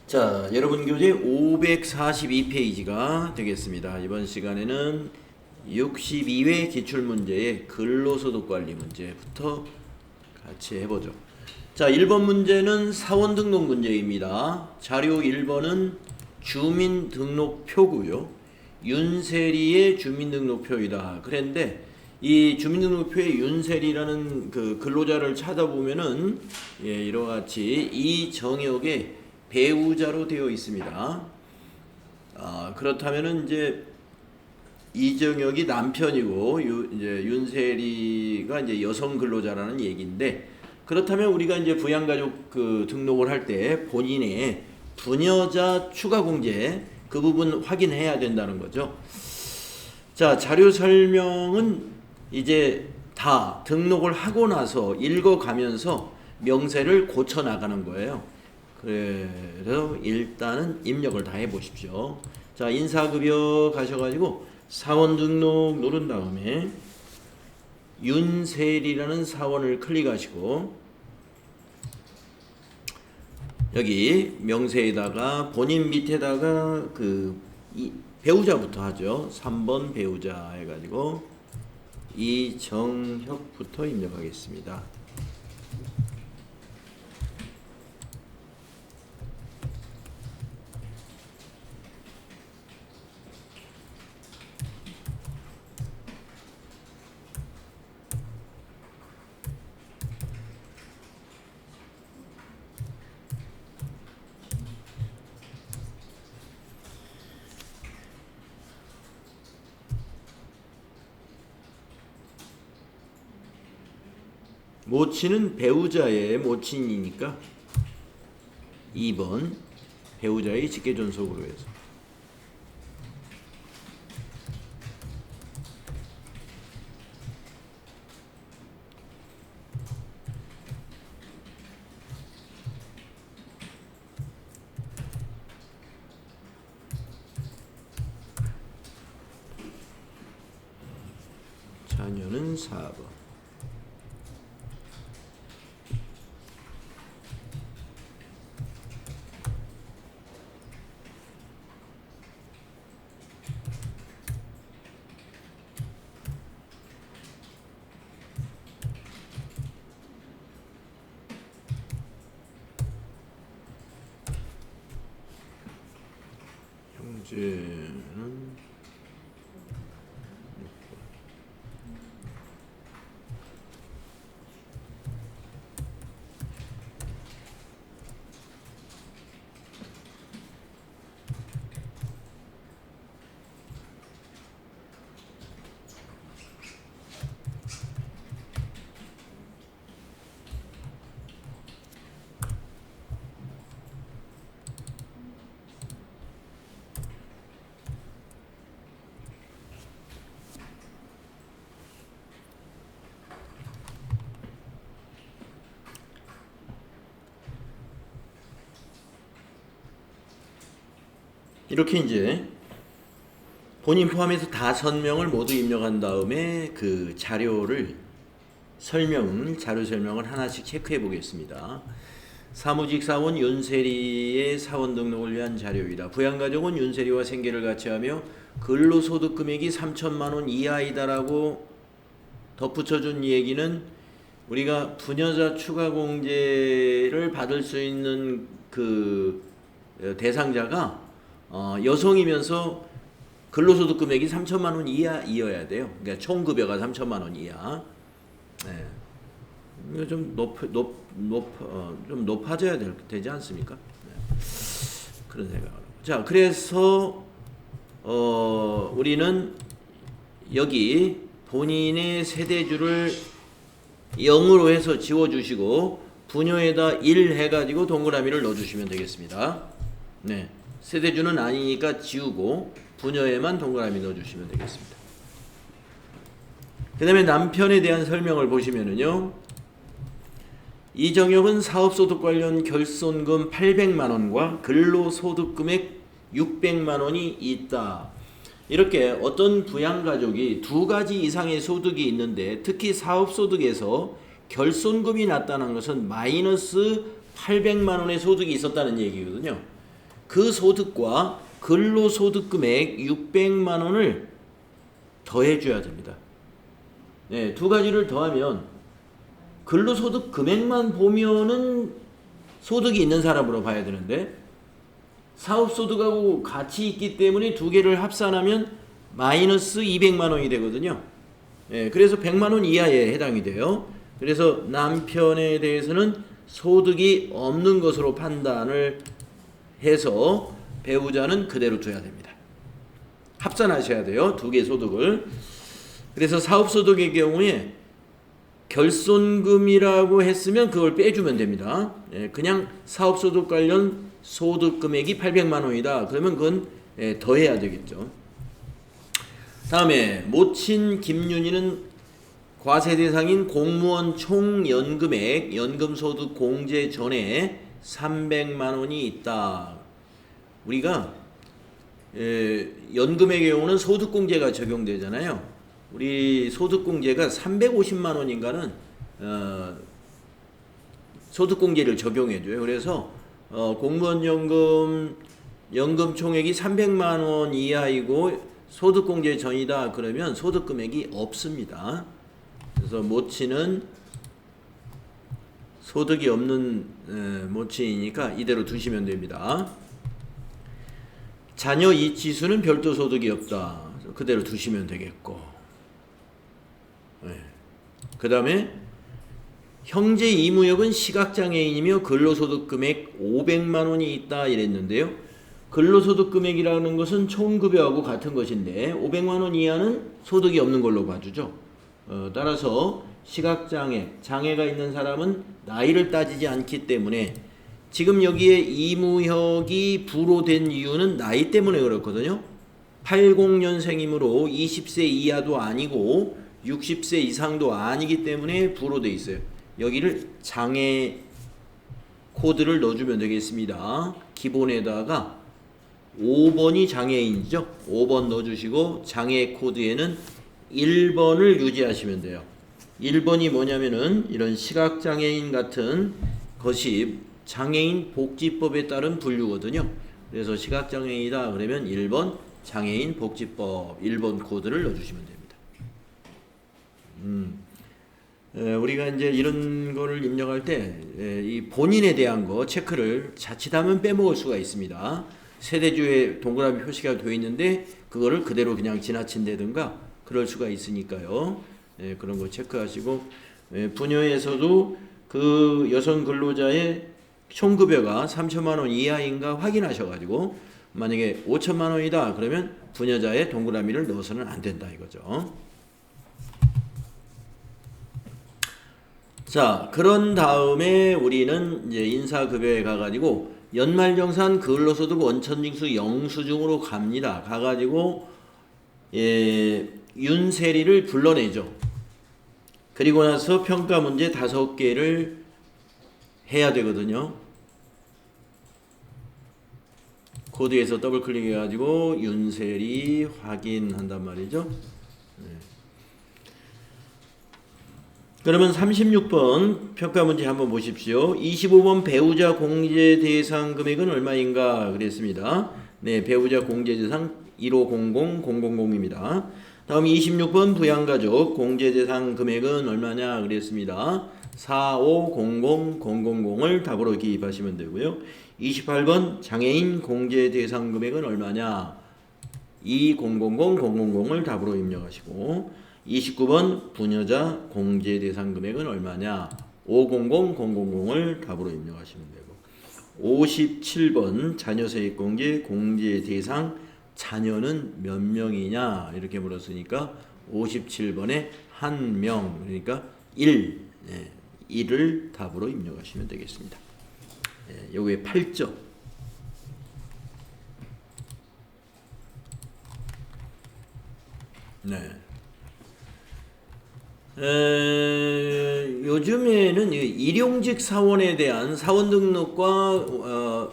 자, 여러분 교재 542페이지가 되겠습니다. 이번 시간에는 62회 기출문제의 근로소득 관리 문제부터 같이 해보죠. 자, 1번 문제는 사원 등록 문제입니다. 자료 1번은 주민등록표고요. 윤세리의 주민등록표이다. 그런데 이 주민등록표에 윤세리라는 그 근로자를 찾아보면은 이와 같이 이 정역에 배우자로 되어 있습니다. 그렇다면은 이제 이정혁이 남편이고 이제 윤세리가 이제 여성 근로자라는 얘기인데, 그렇다면 우리가 이제 부양가족 그 등록을 할 때 본인의 부녀자 추가 공제 그 부분 확인해야 된다는 거죠. 자, 자료 설명은 이제 다 등록을 하고 나서 읽어가면서 명세를 고쳐 나가는 거예요. 그래서 일단은 입력을 다 해보십시오. 자, 인사급여 가셔가지고 사원 등록 누른 다음에 윤세리라는 사원을 클릭하시고 여기 명세에다가 본인 밑에다가 그 배우자부터 하죠. 3번 배우자 해가지고 이정혁부터 입력하겠습니다. 모친은 배우자의 모친이니까 2번 배우자의 직계존속으로 해서 자녀는 4번. 형제는 이렇게 이제 본인 포함해서 다 선명을 모두 입력한 다음에 그 자료 설명을 하나씩 체크해 보겠습니다. 사무직 사원 윤세리의 사원 등록을 위한 자료이다. 부양가족은 윤세리와 생계를 같이 하며 근로소득 금액이 3천만 원 이하이다라고 덧붙여준 얘기는 우리가 부녀자 추가 공제를 받을 수 있는 그 대상자가 여성이면서 근로소득 금액이 3천만 원 이하이어야 돼요. 그러니까 총 급여가 3천만 원 이하. 네. 이거 좀 높아져야 되지 않습니까? 네. 그런 생각을 하고. 자, 그래서 우리는 여기 본인의 세대주를 0으로 해서 지워주시고 부녀에다 1 해가지고 동그라미를 넣어주시면 되겠습니다. 네. 세대주는 아니니까 지우고 부녀에만 동그라미 넣어주시면 되겠습니다. 그 다음에 남편에 대한 설명을 보시면은요, 이정혁은 사업소득 관련 결손금 800만원과 근로소득금액 600만원이 있다. 이렇게 어떤 부양가족이 두 가지 이상의 소득이 있는데 특히 사업소득에서 결손금이 났다는 것은 마이너스 800만원의 소득이 있었다는 얘기거든요. 그 소득과 근로소득 금액 600만 원을 더해줘야 됩니다. 네, 두 가지를 더하면 근로소득 금액만 보면은 소득이 있는 사람으로 봐야 되는데 사업소득하고 같이 있기 때문에 두 개를 합산하면 마이너스 200만 원이 되거든요. 예, 그래서 100만 원 이하에 해당이 돼요. 그래서 남편에 대해서는 소득이 없는 것으로 판단을 해서 배우자는 그대로 둬야 됩니다. 합산하셔야 돼요. 두 개 소득을. 그래서 사업소득의 경우에 결손금이라고 했으면 그걸 빼주면 됩니다. 예, 그냥 사업소득 관련 소득 금액이 800만 원이다. 그러면 그건 더해야 되겠죠. 다음에 모친 김윤희는 과세 대상인 공무원 총 연금액 연금소득 공제 전에 300만 원이 있다. 우리가 연금의 경우는 소득공제가 적용되잖아요. 우리 소득공제가 350만 원인가는 소득공제를 적용해줘요. 그래서 공무원 연금 총액이 300만 원 이하이고 소득공제 전이다 그러면 소득금액이 없습니다. 그래서 모친은 소득이 없는 모친이니까 이대로 두시면 됩니다. 자녀 이치수는 별도 소득이 없다. 그대로 두시면 되겠고. 그 다음에 형제 이무역은 시각장애인이며 근로소득 금액 500만 원이 있다 이랬는데요. 근로소득 금액이라는 것은 총급여하고 같은 것인데 500만 원 이하는 소득이 없는 걸로 봐주죠. 따라서 장애가 있는 사람은 나이를 따지지 않기 때문에 지금 여기에 이무혁이 불호된 이유는 나이 때문에 그렇거든요. 80년생이므로 20세 이하도 아니고 60세 이상도 아니기 때문에 불호돼 있어요. 여기를 장애 코드를 넣어주면 되겠습니다. 기본에다가 5번이 장애인이죠. 5번 넣어주시고 장애 코드에는 1번을 유지하시면 돼요. 1번이 뭐냐면은 이런 시각장애인 같은 것이 장애인 복지법에 따른 분류거든요. 그래서 시각장애인이다 그러면 1번 장애인 복지법 1번 코드를 넣어주시면 됩니다. 우리가 이제 이런 거를 입력할 때 이 본인에 대한 거 체크를 자칫하면 빼먹을 수가 있습니다. 세대주에 동그라미 표시가 되어 있는데 그거를 그대로 그냥 지나친다든가 그럴 수가 있으니까요. 그런 거 체크하시고 부녀에서도 그 여성 근로자의 총급여가 3천만 원 이하인가 확인하셔가지고 만약에 5천만 원이다 그러면 부녀자의 동그라미를 넣어서는 안 된다 이거죠. 자, 그런 다음에 우리는 이제 인사급여에 가가지고 연말정산 근로소득 원천징수 영수증으로 갑니다. 가가지고 윤세리를 불러내죠. 그리고 나서 평가 문제 5개를 해야 되거든요. 코드에서 더블 클릭해가지고 윤세리 확인한단 말이죠. 그러면 36번 평가 문제 한번 보십시오. 25번 배우자 공제 대상 금액은 얼마인가 그랬습니다. 네, 배우자 공제 대상 1500000입니다. 다음 26번 부양가족 공제 대상 금액은 얼마냐 그랬습니다. 4500000을 답으로 기입하시면 되고요. 28번 장애인 공제 대상 금액은 얼마냐 2000000을 답으로 입력하시고 29번 부녀자 공제 대상 금액은 얼마냐 500000을 답으로 입력하시면 되고 57번 자녀 세입 공제 대상 자녀는 몇 명이냐 이렇게 물었으니까 57번에 1명 그러니까 1을 답으로 입력하시면 되겠습니다. 요게 8점. 네. 요즘에는 일용직 사원에 대한 사원 등록과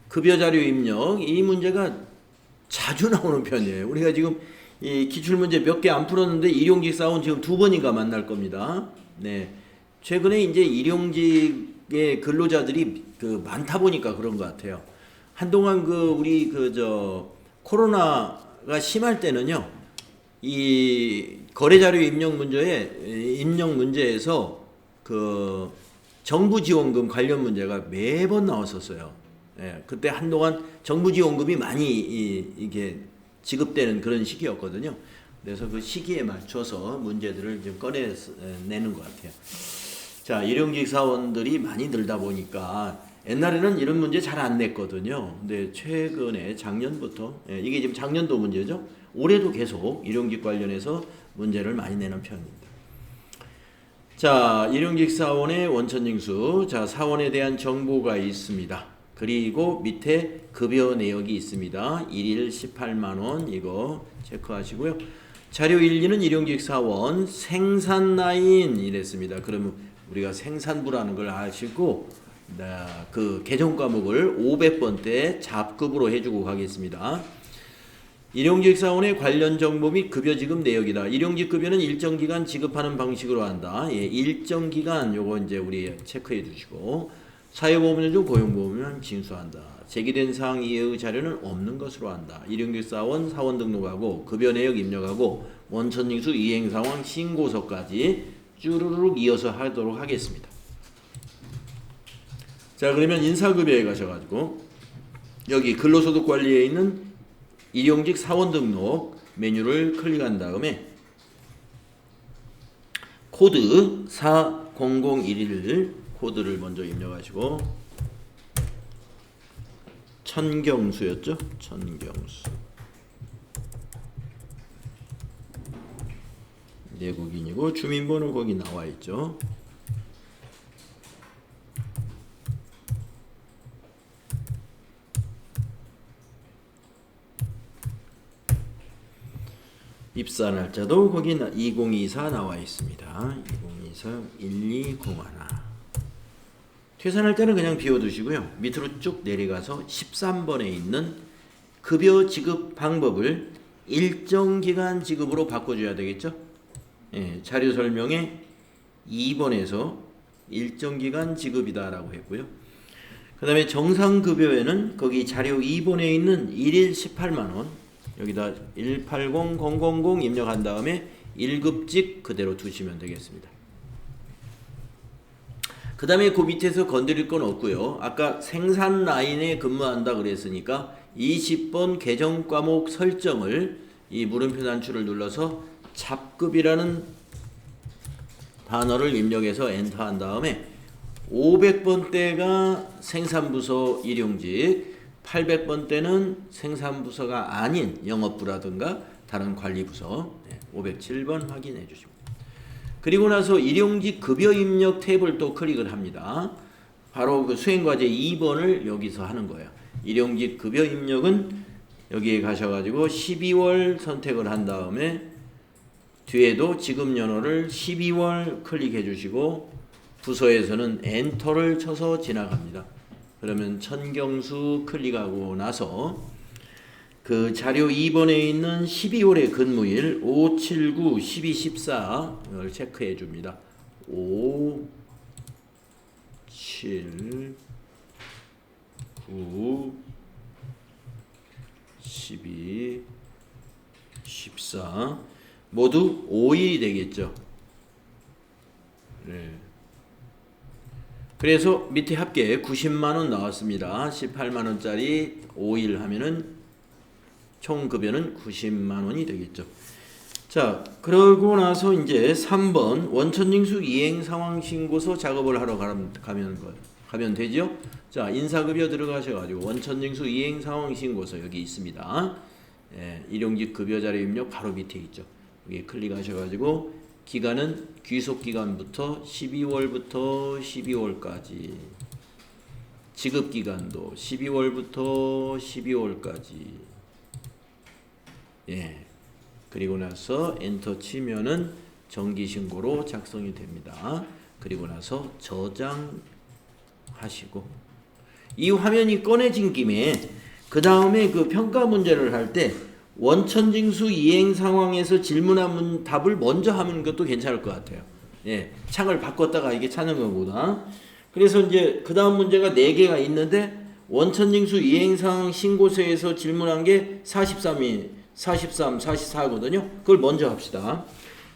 급여 자료 입력 이 문제가 자주 나오는 편이에요. 우리가 지금 이 기출문제 몇 개 안 풀었는데 일용직 사원 지금 2번인가 만날 겁니다. 네. 최근에 이제 일용직의 근로자들이 많다 보니까 그런 것 같아요. 한동안 우리 코로나가 심할 때는요. 이 거래자료 입력 문제에서 정부 지원금 관련 문제가 매번 나왔었어요. 예, 그때 한동안 정부 지원금이 많이 이게 지급되는 그런 시기였거든요. 그래서 그 시기에 맞춰서 문제들을 좀 꺼내내는 것 같아요. 자, 일용직 사원들이 많이 늘다 보니까 옛날에는 이런 문제 잘 안 냈거든요. 근데 최근에 작년부터, 이게 지금 작년도 문제죠. 올해도 계속 일용직 관련해서 문제를 많이 내는 편입니다. 자, 일용직 사원의 원천징수. 자, 사원에 대한 정보가 있습니다. 그리고 밑에 급여 내역이 있습니다. 1일 18만원 이거 체크하시고요. 자료 1, 2는 일용직 사원 생산 라인 이랬습니다. 그러면 우리가 생산부라는 걸 아시고 그 개정 과목을 500번대 잡급으로 해주고 가겠습니다. 일용직 사원의 관련 정보 및 급여 지급 내역이다. 일용직 급여는 일정 기간 지급하는 방식으로 한다. 예, 일정 기간 요거 이제 우리 체크해 주시고 사회보험료 중 고용보험료는 징수한다. 제기된 사항 이외의 자료는 없는 것으로 한다. 일용직 사원 사원 등록하고 급여 내역 입력하고 원천징수 이행 상황 신고서까지 쭈루룩 이어서 하도록 하겠습니다. 자, 그러면 인사급여에 가셔가지고 여기 근로소득관리에 있는 일용직 사원 등록 메뉴를 클릭한 다음에 코드 4001을 코드를 먼저 입력하시고 천경수였죠? 천경수 내국인이고 주민번호 거기 나와 있죠. 입사 날짜도 거기 2024 나와 있습니다. 2024 1201. 퇴사 날짜는 그냥 비워두시고요. 밑으로 쭉 내려가서 13번에 있는 급여 지급 방법을 일정 기간 지급으로 바꿔줘야 되겠죠. 예, 자료 설명에 2번에서 일정 기간 지급이다라고 했고요. 그 다음에 정상급여에는 거기 자료 2번에 있는 1일 18만원 여기다 180000 입력한 다음에 1급직 그대로 두시면 되겠습니다. 그 다음에 그 밑에서 건드릴 건 없고요. 아까 생산 라인에 근무한다 그랬으니까 20번 개정 과목 설정을 이 물음표 단추를 눌러서 잡급이라는 단어를 입력해서 엔터한 다음에 500번대가 생산부서 일용직 800번대는 생산부서가 아닌 영업부라든가 다른 관리부서 507번 확인해 주십니다. 그리고 나서 일용직 급여 입력 탭을 또 클릭을 합니다. 바로 그 수행과제 2번을 여기서 하는 거예요. 일용직 급여 입력은 여기에 가셔가지고 12월 선택을 한 다음에 뒤에도 지급연호를 12월 클릭해 주시고 부서에서는 엔터를 쳐서 지나갑니다. 그러면 천경수 클릭하고 나서 그 자료 2번에 있는 12월의 근무일 5, 7, 9, 12, 14를 체크해 줍니다. 5, 7, 9, 12, 14 모두 5일이 되겠죠. 네. 그래서 밑에 합계 90만원 나왔습니다. 18만원짜리 5일 하면은 총 급여는 90만원이 되겠죠. 자, 그러고 나서 이제 3번 원천징수 이행 상황 신고서 작업을 하러 가면 되죠. 자, 인사급여 들어가셔가지고 원천징수 이행 상황 신고서 여기 있습니다. 예, 일용직 급여 자료 입력 바로 밑에 있죠. 여기 클릭하셔가지고 기간은 귀속기간부터 12월부터 12월까지 지급기간도 12월부터 12월까지 예 그리고 나서 엔터 치면은 정기신고로 작성이 됩니다. 그리고 나서 저장하시고 이 화면이 꺼내진 김에 그 다음에 그 평가 문제를 할 때 원천징수 이행 상황에서 질문한 답을 먼저 하는 것도 괜찮을 것 같아요. 예, 창을 바꿨다가 이게 찾는 것보다. 그래서 이제 그 다음 문제가 4개가 있는데 원천징수 이행사항 신고서에서 질문한 게 44거든요. 그걸 먼저 합시다.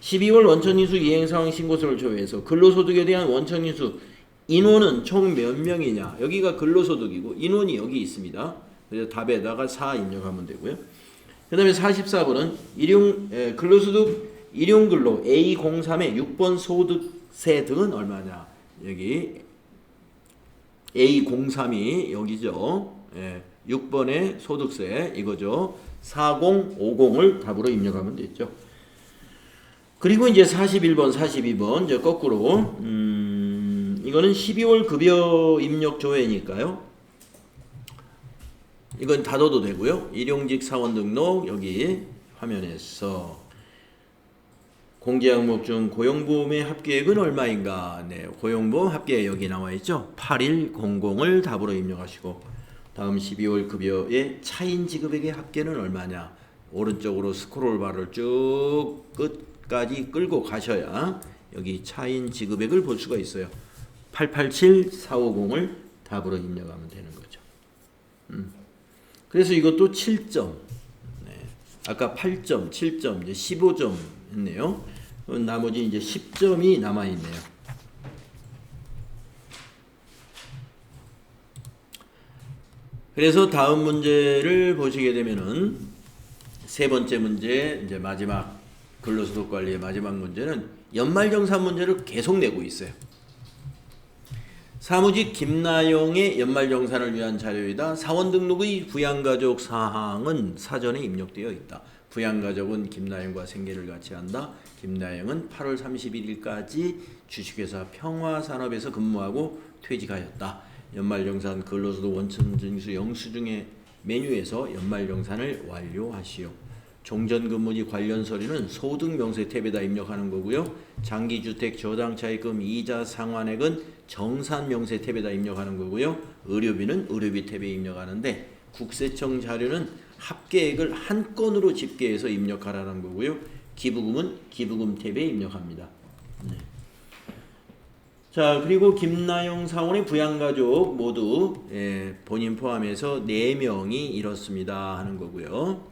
12월 원천징수 이행사항 신고서를 조회해서 근로소득에 대한 원천징수 인원은 총 몇 명이냐. 여기가 근로소득이고 인원이 여기 있습니다. 그래서 답에다가 4 입력하면 되고요. 그 다음에 44번은 근로소득 일용근로 A03의 6번 소득세 등은 얼마냐. 여기 A03이 여기죠. 6번의 소득세 이거죠. 4050을 답으로 입력하면 되죠. 그리고 이제 41번, 42번 이제 거꾸로 이거는 12월 급여 입력 조회니까요. 이건 닫아도 되고요. 일용직 사원 등록 여기 화면에서 공제 항목 중 고용보험의 합계액은 얼마인가? 네, 고용보험 합계액 여기 나와 있죠. 8100을 답으로 입력하시고 다음 12월 급여의 차인 지급액의 합계는 얼마냐? 오른쪽으로 스크롤 바를 쭉 끝까지 끌고 가셔야 여기 차인 지급액을 볼 수가 있어요. 887450을 답으로 입력하면 되는 거죠. 그래서 이것도 7점. 네. 아까 8점, 7점, 이제 15점 했네요. 나머지 이제 10점이 남아 있네요. 그래서 다음 문제를 보시게 되면은 세 번째 문제, 이제 마지막 근로소득 관리의 마지막 문제는 연말정산 문제를 계속 내고 있어요. 사무직 김나영의 연말정산을 위한 자료이다. 사원 등록의 부양가족 사항은 사전에 입력되어 있다. 부양가족은 김나영과 생계를 같이 한다. 김나영은 8월 31일까지 주식회사 평화산업에서 근무하고 퇴직하였다. 연말정산 근로소득 원천징수 영수증의 메뉴에서 연말정산을 완료하시오. 종전근무지 관련 서류는 소득명세 탭에다 입력하는 거고요. 장기주택 저당차입금 이자 상환액은 정산명세 탭에다 입력하는 거고요. 의료비는 의료비 탭에 입력하는데 국세청 자료는 합계액을 한 건으로 집계해서 입력하라는 거고요. 기부금은 기부금 탭에 입력합니다. 네. 자, 그리고 김나영 사원의 부양가족 모두 본인 포함해서 4명이 이렇습니다 하는 거고요.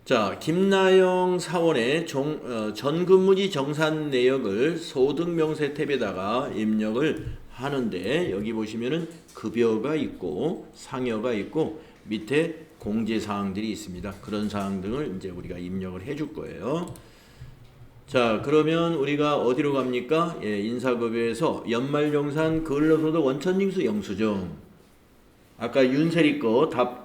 자, 김나영 사원의 전근무지 정산 내역을 소득명세 탭에다가 입력을 하는데 여기 보시면은 급여가 있고 상여가 있고 밑에 공제 사항들이 있습니다. 그런 사항 등을 이제 우리가 입력을 해줄 거예요. 자, 그러면 우리가 어디로 갑니까? 인사급여에서 연말정산 근로소득 원천징수 영수증. 아까 윤세리 거 답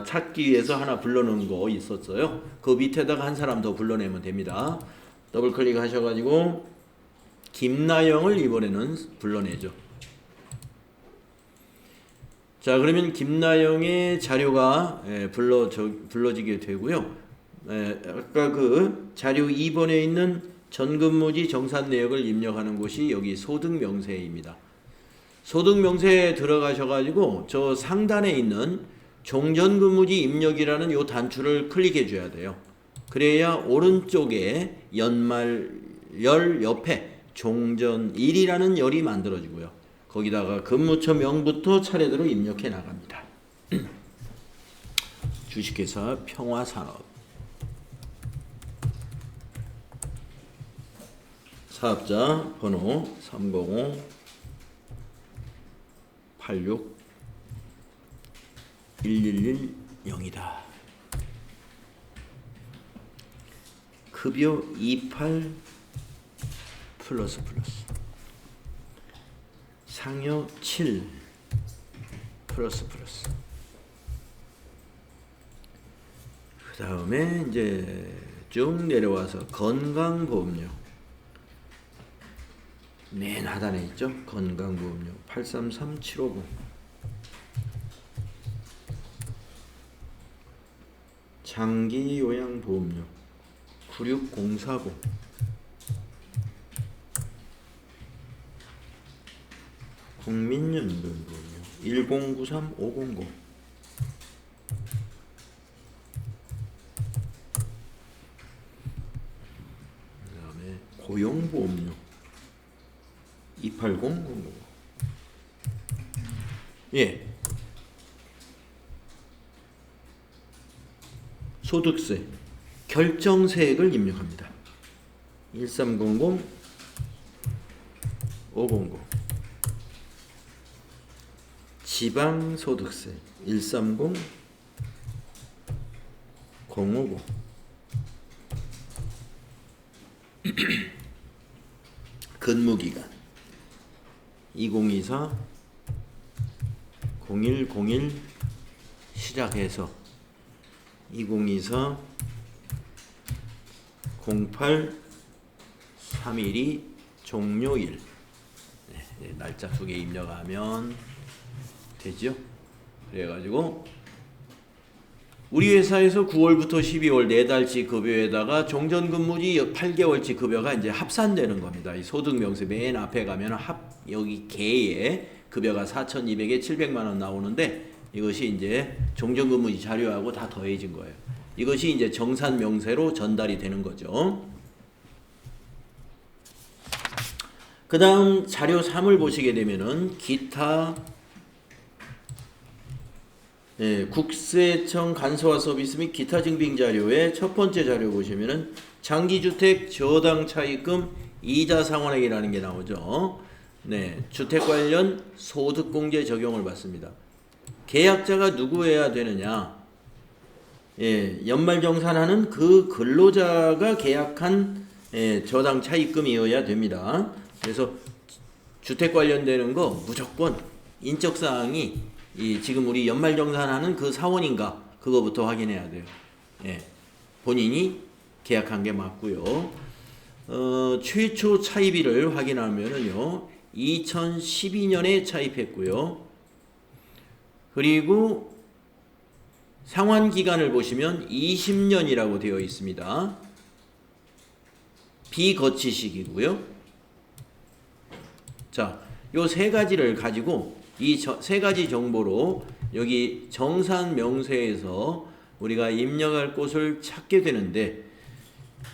찾기 위해서 하나 불러놓은 거 있었어요. 그 밑에다가 한 사람 더 불러내면 됩니다. 더블 클릭하셔가지고 김나영을 이번에는 불러내죠. 자, 그러면 김나영의 자료가 불러지게 되고요. 아까 그 자료 2번에 있는 전근무지 정산 내역을 입력하는 곳이 여기 소득명세입니다. 소득명세에 들어가셔가지고 저 상단에 있는 종전근무지 입력이라는 요 단추를 클릭해 줘야 돼요. 그래야 오른쪽에 연말열 옆에 종전일이라는 열이 만들어지고요. 거기다가 근무처 명부터 차례대로 입력해 나갑니다. 주식회사 평화산업 사업자 번호 305-86 1110이다. 급여 28 플러스 상여 7 플러스 그 다음에 이제 쭉 내려와서 건강보험료 맨 하단에 있죠. 건강보험료 833759 장기요양보험료 96049 국민연금보험료 1093500 그 다음에 고용보험료 280000 예. 소득세 결정세액을 입력합니다. 1300 500 지방소득세 130 050 근무기간 2024 0101 시작해서 2024 08 3일이 종료일. 네, 날짜 두 개 입력하면 되죠. 그래가지고 우리 회사에서 9월부터 12월 4달치 급여에다가 종전근무지 8개월치 급여가 이제 합산되는 겁니다. 이 소득명세 맨 앞에 가면 여기 개에 급여가 4,200에 700만 원 나오는데 이것이 이제 종전근무지 자료하고 다 더해진 거예요. 이것이 이제 정산명세로 전달이 되는 거죠. 그 다음 자료 3을 보시게 되면은 기타 국세청 간소화 서비스 및 기타 증빙 자료의 첫 번째 자료 보시면은 장기주택 저당 차입금 이자 상환액이라는 게 나오죠. 네, 주택 관련 소득공제 적용을 받습니다. 계약자가 누구여야 되느냐? 연말정산하는 그 근로자가 계약한 저당 차입금이어야 됩니다. 그래서 주택 관련되는 거 무조건 인적사항이 지금 우리 연말정산하는 그 사원인가 그거부터 확인해야 돼요. 본인이 계약한 게 맞고요. 최초 차입일을 확인하면은요 2012년에 차입했고요. 그리고 상환 기간을 보시면 20년이라고 되어 있습니다. 비거치식이고요. 자, 요 세 가지를 가지고 이 세 가지 정보로 여기 정산 명세에서 우리가 입력할 곳을 찾게 되는데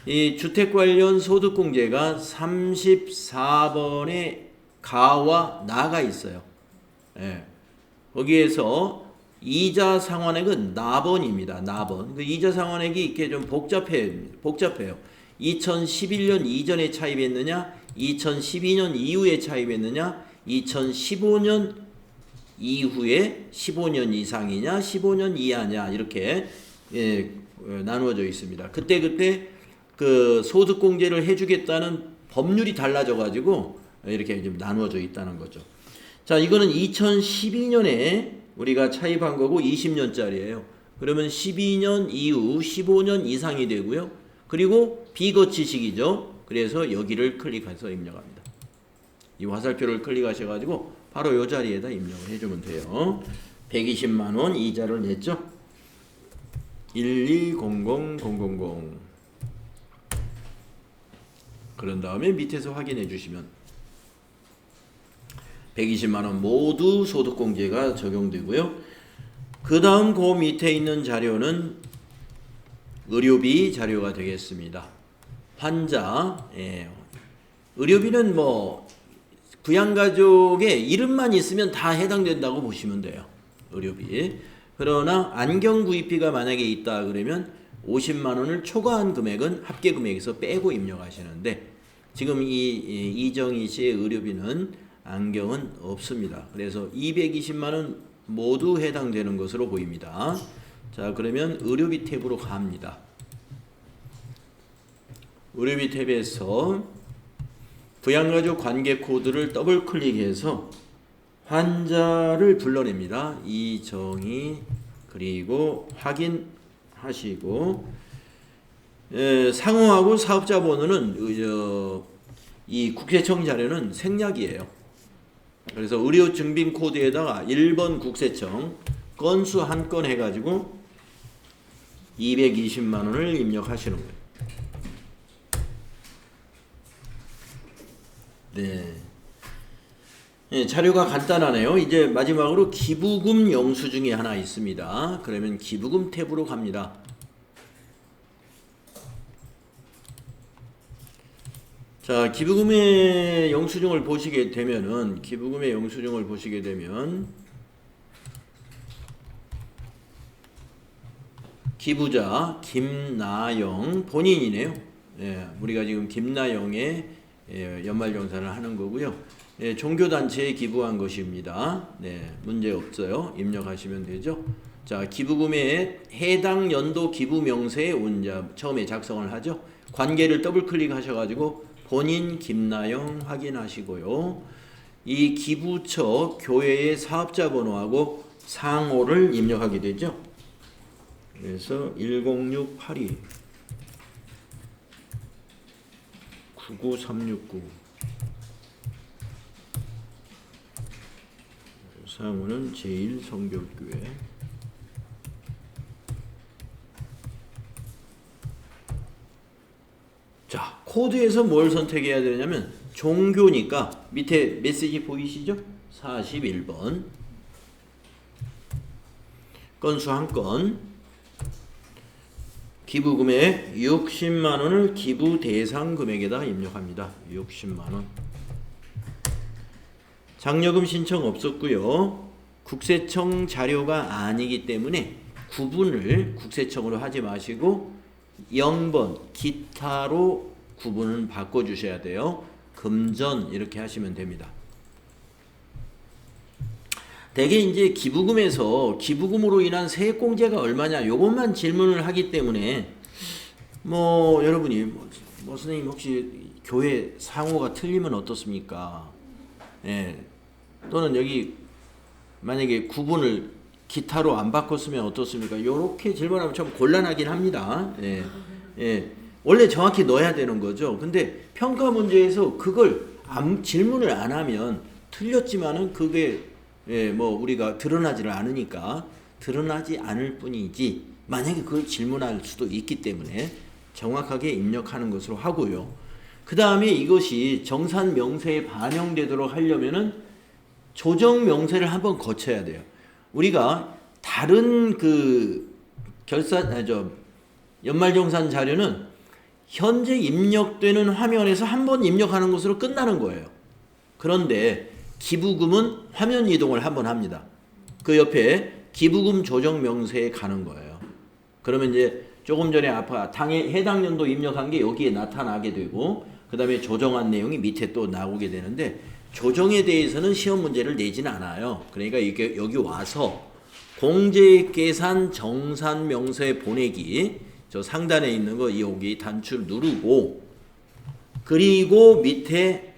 이 주택 관련 소득공제가 34번에 가와 나가 있어요. 거기에서 이자 상환액은 나번입니다. 나번. 그 이자 상환액이 이렇게 좀 복잡해요. 2011년 이전에 차입했느냐, 2012년 이후에 차입했느냐, 2015년 이후에 15년 이상이냐, 15년 이하냐 이렇게 나누어져 있습니다. 그때 그 소득공제를 해주겠다는 법률이 달라져 가지고 이렇게 좀 나누어져 있다는 거죠. 자, 이거는 2012년에 우리가 차입한 거고 20년짜리예요. 그러면 12년 이후 15년 이상이 되고요. 그리고 비거치식이죠. 그래서 여기를 클릭해서 입력합니다. 이 화살표를 클릭하셔가지고 바로 이 자리에다 입력을 해주면 돼요. 120만 원 이자를 냈죠. 1200000 그런 다음에 밑에서 확인해 주시면 120만 원 모두 소득공제가 적용되고요. 그 다음 그 밑에 있는 자료는 의료비 자료가 되겠습니다. 환자, 의료비는 뭐 부양가족의 이름만 있으면 다 해당된다고 보시면 돼요. 의료비. 그러나 안경 구입비가 만약에 있다 그러면 50만 원을 초과한 금액은 합계 금액에서 빼고 입력하시는데 지금 이 이정희 씨의 의료비는 안경은 없습니다. 그래서 220만 원 모두 해당되는 것으로 보입니다. 자, 그러면 의료비 탭으로 갑니다. 의료비 탭에서 부양가족 관계 코드를 더블 클릭해서 환자를 불러냅니다. 이정희 그리고 확인하시고 상호하고 사업자 번호는 이 국세청 자료는 생략이에요. 그래서 의료 증빙 코드에다가 1번 국세청 건수 한 건 해가지고 220만 원을 입력하시는 거예요. 네. 자료가 간단하네요. 이제 마지막으로 기부금 영수증이 하나 있습니다. 그러면 기부금 탭으로 갑니다. 자, 기부금의 영수증을 보시게 되면 기부자 김나영 본인이네요. 예, 우리가 지금 김나영의 연말정산을 하는 거고요. 예, 종교단체에 기부한 것입니다. 네, 문제 없어요. 입력하시면 되죠. 자, 기부금에 해당 연도 기부 명세에 온자 처음에 작성을 하죠. 관계를 더블 클릭하셔가지고 본인 김나영 확인하시고요. 이 기부처 교회의 사업자 번호하고 상호를 입력하게 되죠. 그래서 1068이 99369 상호는 제1성결교회. 자, 코드에서 뭘 선택해야 되냐면 종교니까 밑에 메시지 보이시죠? 41번 건수 1건 기부금액 60만원을 기부 대상 금액에다 입력합니다. 60만원. 장려금 신청 없었고요. 국세청 자료가 아니기 때문에 구분을 국세청으로 하지 마시고 0번 기타로 구분을 바꿔주셔야 돼요. 금전 이렇게 하시면 됩니다. 대개 이제 기부금에서 기부금으로 인한 세액공제가 얼마냐 요것만 질문을 하기 때문에 뭐 여러분이 뭐 선생님 혹시 교회 상호가 틀리면 어떻습니까? 예. 또는 여기 만약에 구분을 기타로 안 바꿨으면 어떻습니까? 요렇게 질문하면 좀 곤란하긴 합니다. 예. 예. 원래 정확히 넣어야 되는 거죠. 근데 평가 문제에서 그걸 질문을 안 하면 틀렸지만은 그게 예, 뭐 우리가 드러나지를 않으니까 드러나지 않을 뿐이지 만약에 그걸 질문할 수도 있기 때문에 정확하게 입력하는 것으로 하고요. 그 다음에 이것이 정산 명세에 반영되도록 하려면은 조정 명세를 한번 거쳐야 돼요. 우리가 다른 그 연말정산 자료는 현재 입력되는 화면에서 한번 입력하는 것으로 끝나는 거예요. 그런데 기부금은 화면 이동을 한번 합니다. 그 옆에 기부금 조정 명세에 가는 거예요. 그러면 이제 조금 전에 당해 해당 연도 입력한 게 여기에 나타나게 되고 그 다음에 조정한 내용이 밑에 또 나오게 되는데 조정에 대해서는 시험 문제를 내지는 않아요. 그러니까 이게 여기 와서 공제계산 정산 명세 보내기 저 상단에 있는 거 여기 단추 누르고 그리고 밑에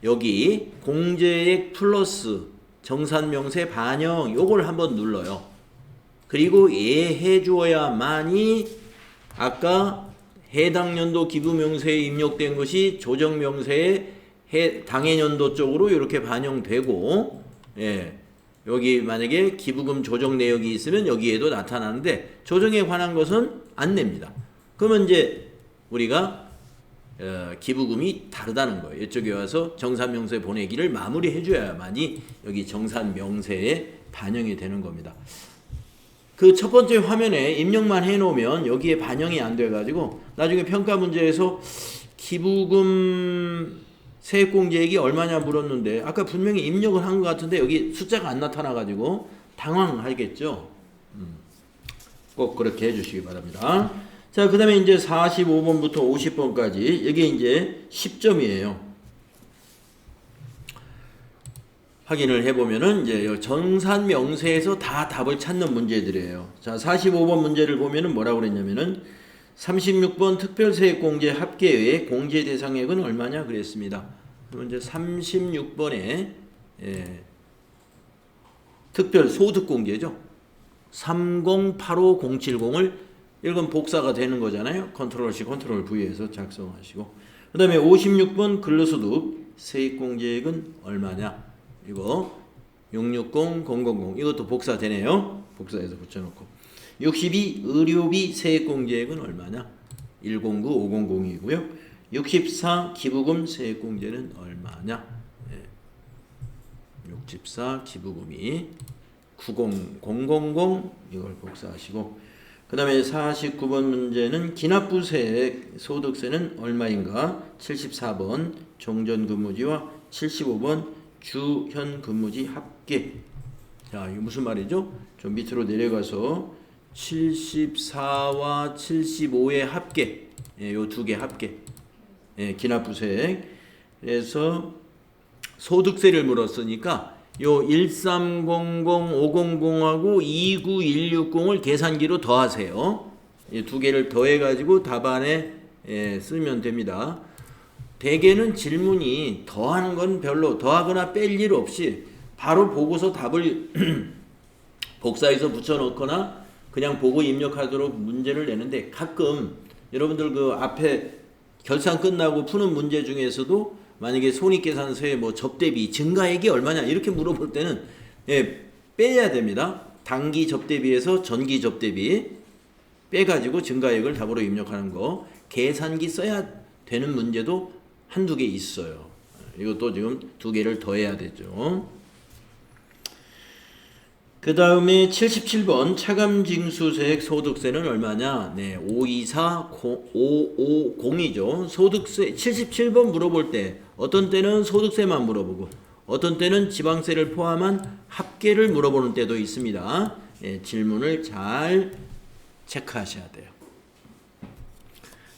여기 공제액 플러스 정산명세 반영 요걸 한번 눌러요. 그리고 예해 주어야만이 아까 해당 연도 기부명세에 입력된 것이 조정명세에 당해년도 쪽으로 이렇게 반영되고 예, 여기 만약에 기부금 조정 내역이 있으면 여기에도 나타나는데 조정에 관한 것은 안 냅니다. 그러면 이제 우리가 기부금이 다르다는 거예요. 이쪽에 와서 정산명세 보내기를 마무리해 줘야만이 여기 정산명세에 반영이 되는 겁니다. 그 첫 번째 화면에 입력만 해 놓으면 여기에 반영이 안 돼 가지고 나중에 평가 문제에서 기부금 세액공제액이 얼마냐 물었는데 아까 분명히 입력을 한 것 같은데 여기 숫자가 안 나타나 가지고 당황하겠죠. 꼭 그렇게 해 주시기 바랍니다. 자, 그 다음에 이제 45번부터 50번까지 이게 이제 10점이에요. 확인을 해보면은 이제 정산 명세에서 다 답을 찾는 문제들이에요. 자, 45번 문제를 보면은 뭐라고 그랬냐면은 36번 특별세액공제 합계의 공제 대상액은 얼마냐 그랬습니다. 그럼 이제 36번에 특별소득공제죠. 3085070을 이건 복사가 되는 거잖아요. 컨트롤 C, 컨트롤 V에서 작성하시고 그 다음에 56번 근로소득 세액공제액은 얼마냐 이거 660000 이것도 복사되네요. 복사해서 붙여놓고 62 의료비 세액공제액은 얼마냐 109500이고요. 64 기부금 세액공제는 얼마냐 64 기부금이 90000 이걸 복사하시고 그 다음에 49번 문제는 기납부세액 소득세는 얼마인가 74번 종전근무지와 75번 주현근무지 합계. 자, 이거 무슨 말이죠? 좀 밑으로 내려가서 74와 75의 합계. 예, 요 두 개 합계. 예, 기납부색. 그래서 소득세를 물었으니까 요 1300500하고 29160을 계산기로 더하세요. 이 두 개를 더해 가지고 답안에 쓰면 됩니다. 대개는 질문이 더하는 건 별로 더하거나 뺄 일 없이 바로 보고서 답을 복사해서 붙여넣거나 그냥 보고 입력하도록 문제를 내는데, 가끔 여러분들 그 앞에 결산 끝나고 푸는 문제 중에서도 만약에 손익계산서에 뭐 접대비 증가액이 얼마냐 이렇게 물어볼 때는 빼야 됩니다. 단기 접대비에서 전기 접대비 빼가지고 증가액을 답으로 입력하는 거. 계산기 써야 되는 문제도 한두 개 있어요. 이것도 지금 두 개를 더해야 되죠. 그 다음에 77번 차감징수세액 소득세는 얼마냐? 네, 5240이죠. 소득세 77번 물어볼 때 어떤 때는 소득세만 물어보고 어떤 때는 지방세를 포함한 합계를 물어보는 때도 있습니다. 예, 질문을 잘 체크하셔야 돼요.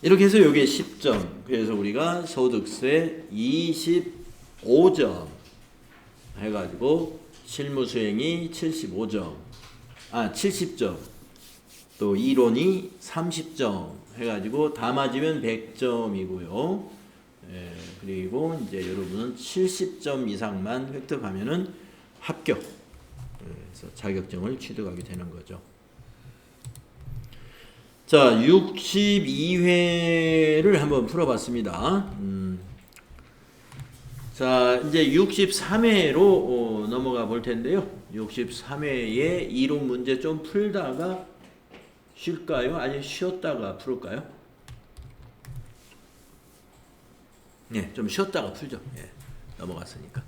이렇게 해서 요게 10점. 그래서 우리가 소득세 25점 해가지고 실무수행이 75점, 70점, 또 이론이 30점 해가지고 다 맞으면 100점이고요. 예, 그리고 이제 여러분은 70점 이상만 획득하면은 합격. 그래서 자격증을 취득하게 되는 거죠. 자, 62회를 한번 풀어봤습니다. 자, 이제 63회로 넘어가 볼 텐데요. 63회에 이론 문제 좀 풀다가 쉴까요? 아니면 쉬었다가 풀을까요? 네, 좀 쉬었다가 풀죠. 예, 넘어갔으니까.